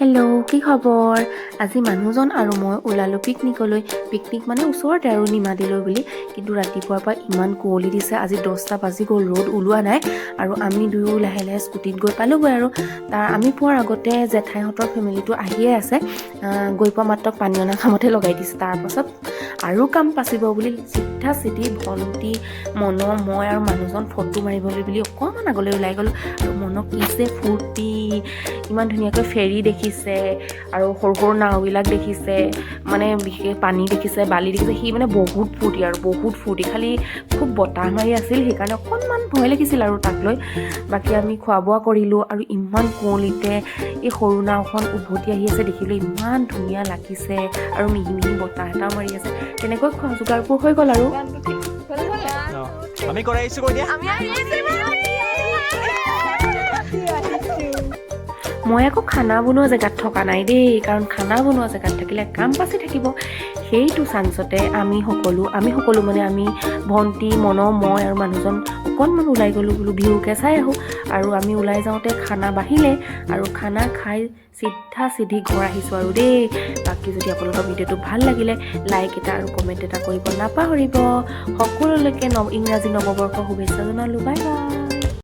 Hello', কি খবৰ? আজি মানুহজন আৰু মই ওলালোঁ পিকনিকলৈ। পিকনিক মানে ওচৰতে আৰু নিমাদিলৈ বুলি। কিন্তু ৰাতিপুৱাৰ পৰা ইমান কুঁৱলী দিছে, আজি 10টা বাজি গ'ল, ৰ'দ ওলোৱা নাই। আৰু আমি দুয়ো লাহে লাহে স্কুটিত গৈ পালোঁগৈ আৰু আমি পোৱাৰ আগতে জেঠাইহঁতৰ ফেমিলিটো আহিয়ে আছে। গৈ পোৱা মাত্ৰক পানী অনা কামতে লগাই দিছে। তাৰপাছত আৰু কাম পাচিব বুলি চিধা চিধি ভণ্টি, মন, মই আৰু মানুহজন ফটো মাৰিবলৈ বুলি অকণমান আগলৈ ওলাই গ'লোঁ। আৰু মনক কিছে ফূৰ্তি, ইমান ধুনীয়াকৈ ফেৰী দেখিছে আৰু সৰু সৰু নাওবিলাক দেখিছে, মানে বিশেষ পানী দেখিছে, বালি দেখিছে। সি মানে বহুত ফূৰ্তি, খালি খুব বতাহ মাৰি আছিল, সেইকাৰণে অকণমান ভয় লাগিছিল আৰু তাক লৈ। বাকী আমি খোৱা বোৱা কৰিলোঁ আৰু ইমান কুঁৱলীতে এই সৰু নাওখন উভতি আহি আছে, দেখিবলৈ ইমান ধুনীয়া লাগিছে আৰু মিহি মিহি বতাহ এটাও মাৰি আছে। তেনেকৈ খোৱা যোগাৰবোৰ হৈ গ'ল আৰু আমি কৰাইছো কৈ দিয়া। মই আকৌ খানা বনোৱা জেগাত থকা নাই দেই, কাৰণ খানা বনোৱা জেগাত থাকিলে কাম বাচি থাকিব। সেইটো চান্সতে আমি সকলো মানে আমি ভণ্টি, মন, মই আৰু মানুহজন অকণমান ওলাই গ'লোঁ বোলো ভিউকে চাই আহোঁ। আৰু আমি ওলাই যাওঁতে খানা বাঢ়িলে আৰু খানা খাই চিধা চিধি ঘৰ আহিছোঁ আৰু দেই। বাকী যদি আপোনালোকৰ ভিডিঅ'টো ভাল লাগিলে লাইক এটা আৰু কমেণ্ট এটা কৰিব নাপাহৰিব। সকলোলৈকে ইংৰাজী নৱবৰ্ষৰ শুভেচ্ছা জনালোঁ। Bye bye.